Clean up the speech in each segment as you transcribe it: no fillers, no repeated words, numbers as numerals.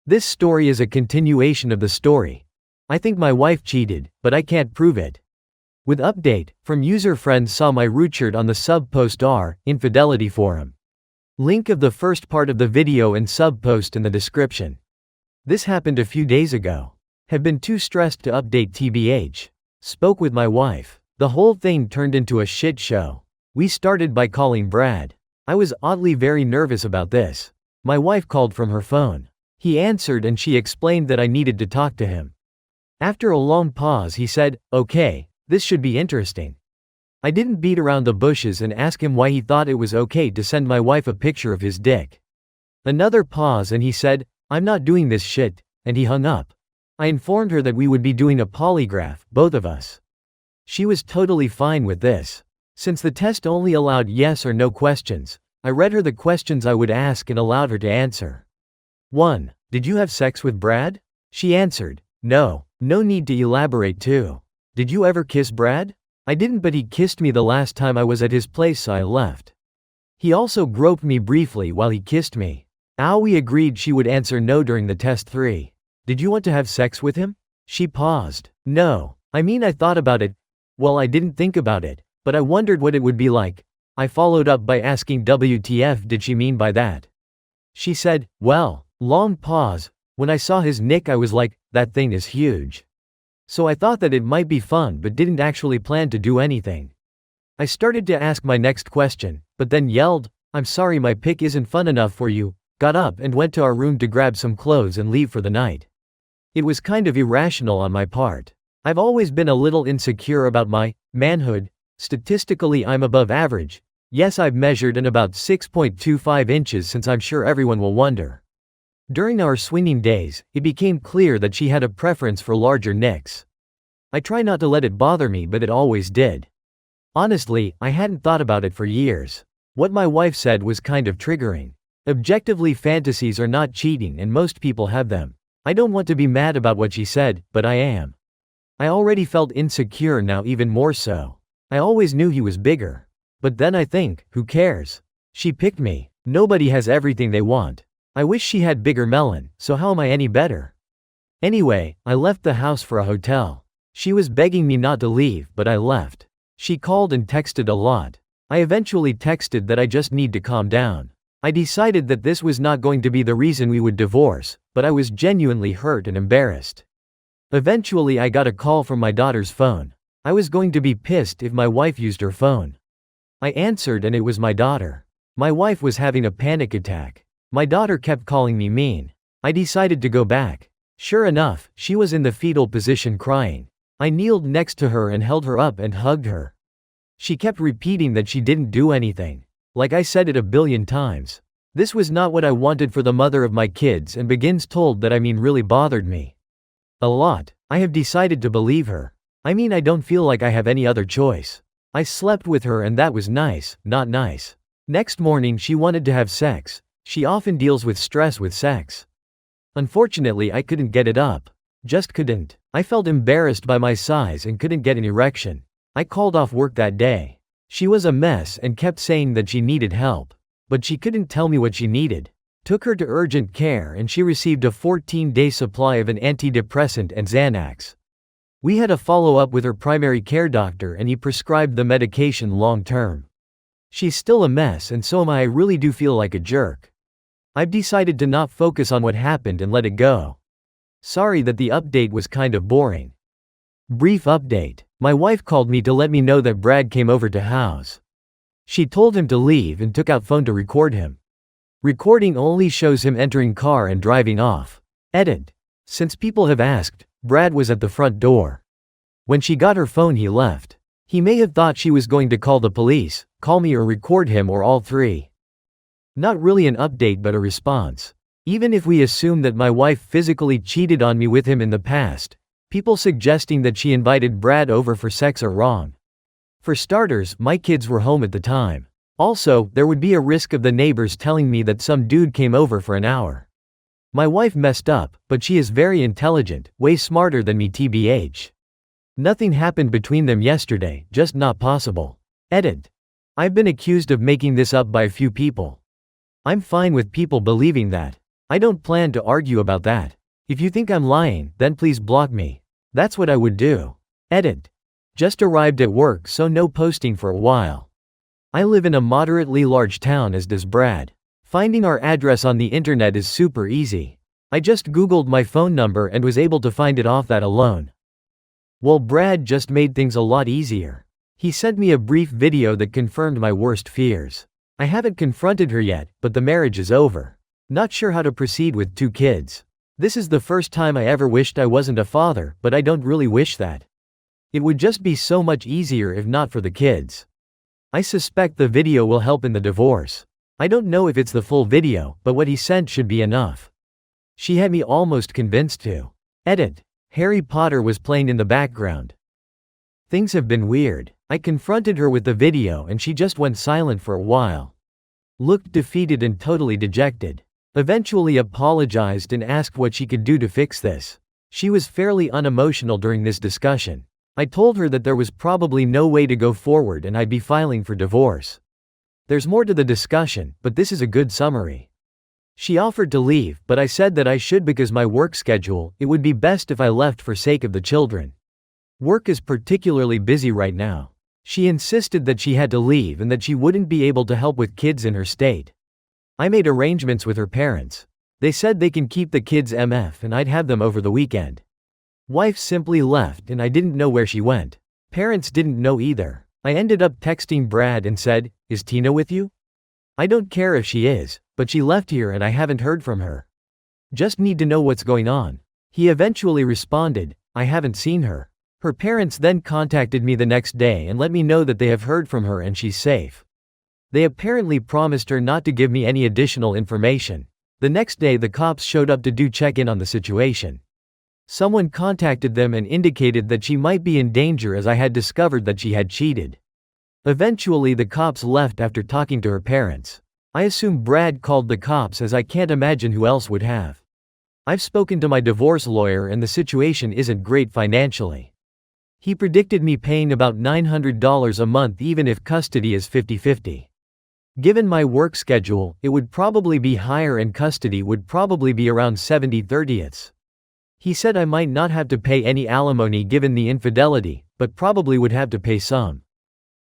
This story is a continuation of the story. I think my wife cheated, but I can't prove it. With update, from user friend saw my Richard on the sub post r, infidelity forum. Link of the first part of the video and sub post in the description. This happened a few days ago. Have been too stressed to update tbh. Spoke with my wife. The whole thing turned into a shit show. We started by calling Brad. I was oddly very nervous about this. My wife called from her phone. He answered and she explained that I needed to talk to him. After a long pause he said, "Okay, this should be interesting." I didn't beat around the bushes and ask him why he thought it was okay to send my wife a picture of his dick. Another pause and he said, "I'm not doing this shit," and he hung up. I informed her that we would be doing a polygraph, both of us. She was totally fine with this. Since the test only allowed yes or no questions, I read her the questions I would ask and allowed her to answer. 1. Did you have sex with Brad? She answered, "No, no need to elaborate too. Did you ever kiss Brad? I didn't, but he kissed me the last time I was at his place, so I left. He also groped me briefly while he kissed me." We agreed she would answer no during the test. 3. Did you want to have sex with him? She paused. "No. I mean, I thought about it. Well, I didn't think about it, but I wondered what it would be like." I followed up by asking WTF did she mean by that. She said, "Well," long pause, "when I saw his nick I was like, that thing is huge. So I thought that it might be fun but didn't actually plan to do anything." I started to ask my next question, but then yelled, "I'm sorry, my pic isn't fun enough for you," got up and went to our room to grab some clothes and leave for the night. It was kind of irrational on my part. I've always been a little insecure about my manhood. Statistically I'm above average. Yes, I've measured in about 6.25 inches, since I'm sure everyone will wonder. During our swinging days, it became clear that she had a preference for larger nicks. I try not to let it bother me, but it always did. Honestly, I hadn't thought about it for years. What my wife said was kind of triggering. Objectively, fantasies are not cheating and most people have them. I don't want to be mad about what she said, but I am. I already felt insecure, now even more so. I always knew he was bigger. But then I think, who cares? She picked me. Nobody has everything they want. I wish she had bigger melon, so how am I any better? Anyway, I left the house for a hotel. She was begging me not to leave, but I left. She called and texted a lot. I eventually texted that I just need to calm down. I decided that this was not going to be the reason we would divorce, but I was genuinely hurt and embarrassed. Eventually I got a call from my daughter's phone. I was going to be pissed if my wife used her phone. I answered and it was my daughter. My wife was having a panic attack. My daughter kept calling me mean. I decided to go back. Sure enough, she was in the fetal position crying. I kneeled next to her and held her up and hugged her. She kept repeating that she didn't do anything. Like I said it a billion times. This was not what I wanted for the mother of my kids, and begins told that really bothered me. A lot. I have decided to believe her. I don't feel like I have any other choice. I slept with her and that was nice, not nice. Next morning she wanted to have sex. She often deals with stress with sex. Unfortunately I couldn't get it up. Just couldn't. I felt embarrassed by my size and couldn't get an erection. I called off work that day. She was a mess and kept saying that she needed help. But she couldn't tell me what she needed. Took her to urgent care and she received a 14-day supply of an antidepressant and Xanax. We had a follow-up with her primary care doctor and he prescribed the medication long-term. She's still a mess and so am I. I really do feel like a jerk. I've decided to not focus on what happened and let it go. Sorry that the update was kind of boring. Brief update. My wife called me to let me know that Brad came over to house. She told him to leave and took out phone to record him. Recording only shows him entering car and driving off. Edit. Since people have asked, Brad was at the front door. When she got her phone he left. He may have thought she was going to call the police, call me or record him, or all three. Not really an update but a response. Even if we assume that my wife physically cheated on me with him in the past, people suggesting that she invited Brad over for sex are wrong. For starters, my kids were home at the time. Also, there would be a risk of the neighbors telling me that some dude came over for an hour. My wife messed up, but she is very intelligent, way smarter than me tbh. Nothing happened between them yesterday, just not possible. Edit. I've been accused of making this up by a few people. I'm fine with people believing that. I don't plan to argue about that. If you think I'm lying, then please block me. That's what I would do. Edit. Just arrived at work, so no posting for a while. I live in a moderately large town, as does Brad. Finding our address on the internet is super easy. I just Googled my phone number and was able to find it off that alone. Well, Brad just made things a lot easier. He sent me a brief video that confirmed my worst fears. I haven't confronted her yet, but the marriage is over. Not sure how to proceed with 2 kids. This is the first time I ever wished I wasn't a father, but I don't really wish that. It would just be so much easier if not for the kids. I suspect the video will help in the divorce. I don't know if it's the full video, but what he sent should be enough. She had me almost convinced to. Edit. Harry Potter was playing in the background. Things have been weird. I confronted her with the video and she just went silent for a while. Looked defeated and totally dejected. Eventually apologized and asked what she could do to fix this. She was fairly unemotional during this discussion. I told her that there was probably no way to go forward and I'd be filing for divorce. There's more to the discussion, but this is a good summary. She offered to leave, but I said that I should because my work schedule, it would be best if I left for sake of the children. Work is particularly busy right now. She insisted that she had to leave and that she wouldn't be able to help with kids in her state. I made arrangements with her parents. They said they can keep the kids MF and I'd have them over the weekend. Wife simply left and I didn't know where she went. Parents didn't know either. I ended up texting Brad and said, "Is Tina with you? I don't care if she is, but she left here and I haven't heard from her. Just need to know what's going on." He eventually responded, "I haven't seen her." Her parents then contacted me the next day and let me know that they have heard from her and she's safe. They apparently promised her not to give me any additional information. The next day the cops showed up to do check-in on the situation. Someone contacted them and indicated that she might be in danger as I had discovered that she had cheated. Eventually the cops left after talking to her parents. I assume Brad called the cops as I can't imagine who else would have. I've spoken to my divorce lawyer and the situation isn't great financially. He predicted me paying about $900 a month even if custody is 50-50. Given my work schedule, it would probably be higher and custody would probably be around 70-30. He said I might not have to pay any alimony given the infidelity, but probably would have to pay some.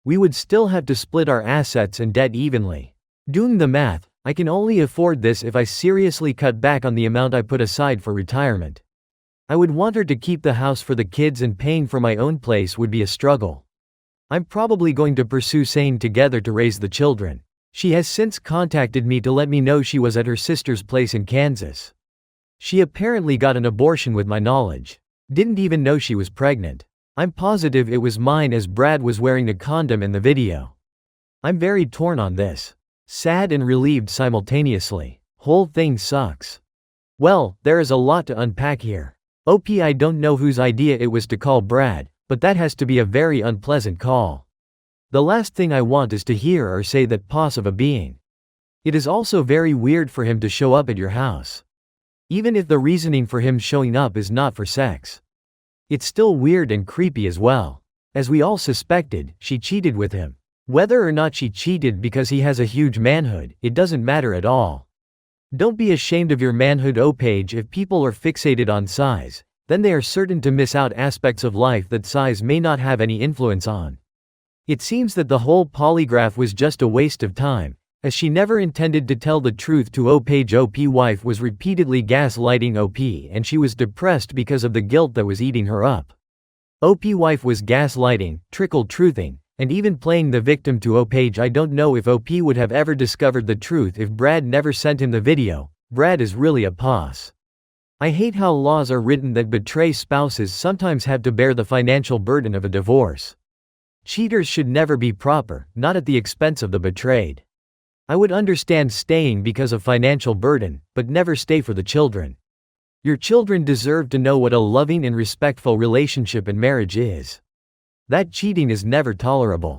We would still have to split our assets and debt evenly. Doing the math, I can only afford this if I seriously cut back on the amount I put aside for retirement. I would want her to keep the house for the kids and paying for my own place would be a struggle. I'm probably going to pursue staying together to raise the children. She has since contacted me to let me know she was at her sister's place in Kansas. She apparently got an abortion with my knowledge. Didn't even know she was pregnant. I'm positive it was mine as Brad was wearing a condom in the video. I'm very torn on this. Sad and relieved simultaneously. Whole thing sucks. Well, there is a lot to unpack here. I don't know whose idea it was to call Brad, but that has to be a very unpleasant call. The last thing I want is to hear or say that pos of a being. It is also very weird for him to show up at your house. Even if the reasoning for him showing up is not for sex. It's still weird and creepy as well. As we all suspected, she cheated with him. Whether or not she cheated because he has a huge manhood, it doesn't matter at all. Don't be ashamed of your manhood. Page. If people are fixated on size, then they are certain to miss out aspects of life that size may not have any influence on. It seems that the whole polygraph was just a waste of time, as she never intended to tell the truth to Page. Wife was repeatedly gaslighting OP and she was depressed because of the guilt that was eating her up. Wife was gaslighting, trickle truthing, and even playing the victim to Page. I don't know if OP would have ever discovered the truth if Brad never sent him the video. Brad is really a pos. I hate how laws are written that betray spouses sometimes have to bear the financial burden of a divorce. Cheaters should never be proper, not at the expense of the betrayed. I would understand staying because of financial burden, but never stay for the children. Your children deserve to know what a loving and respectful relationship and marriage is. That cheating is never tolerable.